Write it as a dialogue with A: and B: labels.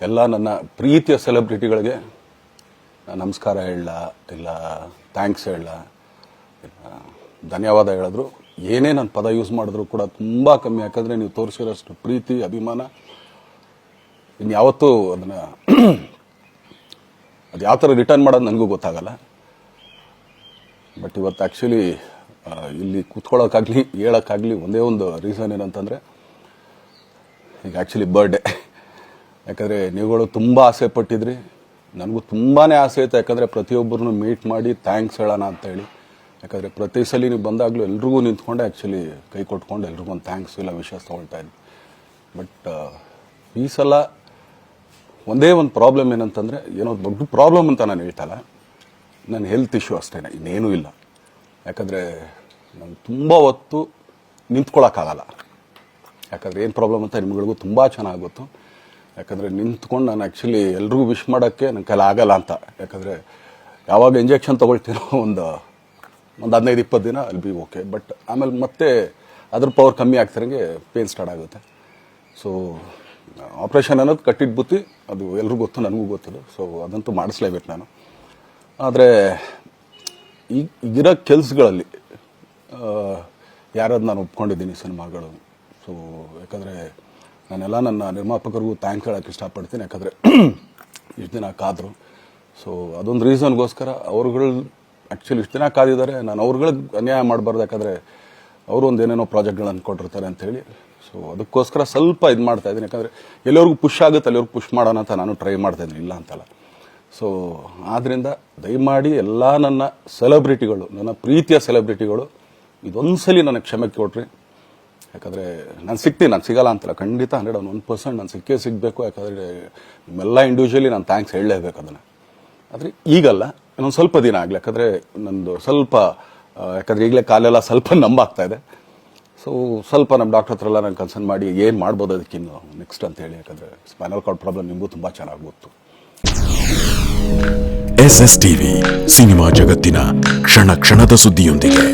A: ಎಲ್ಲ ನನ್ನ ಪ್ರೀತಿಯ ಸೆಲೆಬ್ರಿಟಿಗಳಿಗೆ ನಮಸ್ಕಾರ ಹೇಳಲ್ಲ, ಇಲ್ಲ ಥ್ಯಾಂಕ್ಸ್ ಹೇಳಲ್ಲ, ಧನ್ಯವಾದ ಹೇಳಿದ್ರು, ಏನೇ ನಾನು ಪದ ಯೂಸ್ ಮಾಡಿದ್ರು ಕೂಡ ತುಂಬ ಕಮ್ಮಿ. ಯಾಕಂದರೆ ನೀವು ತೋರಿಸಿರೋಷ್ಟು ಪ್ರೀತಿ ಅಭಿಮಾನ ಇನ್ಯಾವತ್ತೂ ಅದನ್ನು ಅದು ಯಾವ ಥರ ರಿಟರ್ನ್ ಮಾಡೋದು ನನಗೂ ಗೊತ್ತಾಗಲ್ಲ. ಬಟ್ ಇವತ್ತು ಆ್ಯಕ್ಚುಲಿ ಇಲ್ಲಿ ಕೂತ್ಕೊಳ್ಳೋಕ್ಕಾಗಲಿ ಹೇಳೋಕ್ಕಾಗಲಿ ಒಂದೇ ಒಂದು ರೀಸನ್ ಏನಂತಂದರೆ, ಈಗ ಆ್ಯಕ್ಚುಲಿ ಬರ್ಡೇ. ಯಾಕಂದರೆ ನೀವುಗಳು ತುಂಬ ಆಸೆ ಪಟ್ಟಿದ್ರಿ, ನನಗೂ ತುಂಬಾ ಆಸೆ ಇತ್ತು. ಯಾಕಂದರೆ ಪ್ರತಿಯೊಬ್ಬರನ್ನು ಮೀಟ್ ಮಾಡಿ ಥ್ಯಾಂಕ್ಸ್ ಹೇಳೋಣ ಅಂತೇಳಿ. ಯಾಕಂದರೆ ಪ್ರತಿ ಸಲ ನೀವು ಬಂದಾಗಲೂ ಎಲ್ರಿಗೂ ನಿಂತ್ಕೊಂಡೆ ಆ್ಯಕ್ಚುಲಿ ಕೈ ಕೊಟ್ಕೊಂಡು ಎಲ್ರಿಗೂ ಒಂದು ಥ್ಯಾಂಕ್ಸ್ ಇಲ್ಲ ವಿಷಸ್ ತೊಗೊಳ್ತಾ ಇದ್ದೆ. ಬಟ್ ಈ ಸಲ ಒಂದೇ ಒಂದು ಪ್ರಾಬ್ಲಮ್ ಏನಂತಂದರೆ, ಏನೋ ದೊಡ್ಡ ಪ್ರಾಬ್ಲಮ್ ಅಂತ ನಾನು ಹೇಳ್ತಲ್ಲ, ನನ್ನ ಹೆಲ್ತ್ ಇಶ್ಯೂ ಅಷ್ಟೇ, ಇನ್ನೇನೂ ಇಲ್ಲ. ಯಾಕಂದರೆ ನಾನು ತುಂಬ ಹೊತ್ತು ನಿಂತ್ಕೊಳ್ಳೋಕ್ಕಾಗಲ್ಲ. ಯಾಕಂದರೆ ಏನು ಪ್ರಾಬ್ಲಮ್ ಅಂತ ನಿಮ್ಗಳಿಗೂ ತುಂಬ ಚೆನ್ನಾಗಿ ಗೊತ್ತು. ಯಾಕಂದರೆ ನಿಂತ್ಕೊಂಡು ನಾನು ಆ್ಯಕ್ಚುಲಿ ಎಲ್ರಿಗೂ ವಿಶ್ ಮಾಡೋಕ್ಕೆ ನನ್ನ ಕೈಲಿ ಆಗಲ್ಲ ಅಂತ. ಯಾಕಂದರೆ ಯಾವಾಗ ಇಂಜೆಕ್ಷನ್ ತೊಗೊಳ್ತೀನೋ ಒಂದು 15-20 ದಿನ ಅಲ್ಲಿ ಬಿ ಓಕೆ. ಬಟ್ ಆಮೇಲೆ ಮತ್ತೆ ಅದ್ರ ಪವರ್ ಕಮ್ಮಿ ಆಗ್ತಿರಂಗೆ ಪೇನ್ ಸ್ಟಾರ್ಟ್ ಆಗುತ್ತೆ. ಸೊ ಆಪ್ರೇಷನ್ ಅನ್ನೋದು ಕಟ್ಟಿಟ್ಟು ಬುತ್ತಿ, ಅದು ಎಲ್ರಿಗೂ ಗೊತ್ತು, ನನಗೂ ಗೊತ್ತಿಲ್ಲ. ಸೊ ಅದಂತೂ ಮಾಡಿಸ್ಲೇಬೇಕು ನಾನು. ಆದರೆ ಈಗಿರೋ ಕೆಲಸಗಳಲ್ಲಿ ಯಾರಾದ್ರು ನಾನು ಒಪ್ಕೊಂಡಿದ್ದೀನಿ ಸಿನಿಮಾಗಳು. ಸೊ ಯಾಕಂದರೆ ನಾನೆಲ್ಲ ನನ್ನ ನಿರ್ಮಾಪಕರಿಗೂ ಥ್ಯಾಂಕ್ ಹೇಳೋಕ್ಕೆ ಇಷ್ಟಪಡ್ತೀನಿ. ಯಾಕಂದರೆ ಇಷ್ಟು ದಿನ ಕಾದರು. ಸೊ ಅದೊಂದು ರೀಸನ್ಗೋಸ್ಕರ ಅವ್ರುಗಳು ಆ್ಯಕ್ಚುಲಿ ಇಷ್ಟು ದಿನ ಕಾದಿದ್ದಾರೆ, ನಾನು ಅವ್ರುಗಳಿಗೆ ಅನ್ಯಾಯ ಮಾಡಬಾರ್ದು. ಯಾಕಂದರೆ ಅವರು ಒಂದು ಏನೇನೋ ಪ್ರಾಜೆಕ್ಟ್ಗಳು ಅಂದ್ಕೊಂಡಿರ್ತಾರೆ ಅಂಥೇಳಿ. ಸೊ ಅದಕ್ಕೋಸ್ಕರ ಸ್ವಲ್ಪ ಇದು ಮಾಡ್ತಾಯಿದ್ದೀನಿ. ಯಾಕಂದರೆ ಎಲ್ಲರಿಗೂ ಪುಷ್ ಆಗುತ್ತೆ ಅಲ್ಲಿವ್ರಿಗೆ ಪುಷ್ ಮಾಡೋಣ ಅಂತ ನಾನು ಟ್ರೈ ಮಾಡ್ತಾಯಿದ್ದೀನಿ, ಇಲ್ಲ ಅಂತಲ್ಲ. ಸೊ ಆದ್ದರಿಂದ ದಯಮಾಡಿ ಎಲ್ಲ ನನ್ನ ಸೆಲೆಬ್ರಿಟಿಗಳು, ನನ್ನ ಪ್ರೀತಿಯ ಸೆಲೆಬ್ರಿಟಿಗಳು, ಇದೊಂದ್ಸಲಿ ನನಗೆ ಕ್ಷಮೆ ಕೊಡ್ರಿ. ಯಾಕಂದರೆ ನಾನು ಸಿಗ್ತೀನಿ, ನಾನು ಸಿಗಲ್ಲ ಅಂತಲ್ಲ, ಖಂಡಿತ 101% ನಾನು ಸಿಕ್ಕೇ ಸಿಗಬೇಕು. ಯಾಕಂದರೆ ನಿಮ್ಮೆಲ್ಲ ಇಂಡಿವಿಜುವಲಿ ನಾನು ಥ್ಯಾಂಕ್ಸ್ ಹೇಳಲೇಬೇಕು ಅದನ್ನು. ಆದರೆ ಈಗಲ್ಲ, ಇನ್ನೊಂದು ಸ್ವಲ್ಪ ದಿನ ಆಗಲಿ. ಯಾಕಂದರೆ ನಂದು ಸ್ವಲ್ಪ ಯಾಕಂದರೆ ಈಗಲೇ ಕಾಲೆಲ್ಲ ಸ್ವಲ್ಪ ನಂಬಾಗ್ತಾ ಇದೆ. ಸೊ ಸ್ವಲ್ಪ ನಮ್ಮ ಡಾಕ್ಟರ್ ಹತ್ರ ಎಲ್ಲ ನಾನು ಕನ್ಸರ್ನ್ ಮಾಡಿ ಏನು ಮಾಡ್ಬೋದು ಅದಕ್ಕಿನ್ನು ನೆಕ್ಸ್ಟ್ ಅಂತ ಹೇಳಿ. ಯಾಕಂದರೆ ಸ್ಪೈನಲ್ ಕಾರ್ಡ್ ಪ್ರಾಬ್ಲಮ್ ನಿಮಗೂ ತುಂಬ ಚೆನ್ನಾಗಿ ಗೊತ್ತು.
B: SSTV ಸಿನಿಮಾ ಜಗತ್ತಿನ ಕ್ಷಣ ಕ್ಷಣದ ಸುದ್ದಿಯೊಂದಿಗೆ.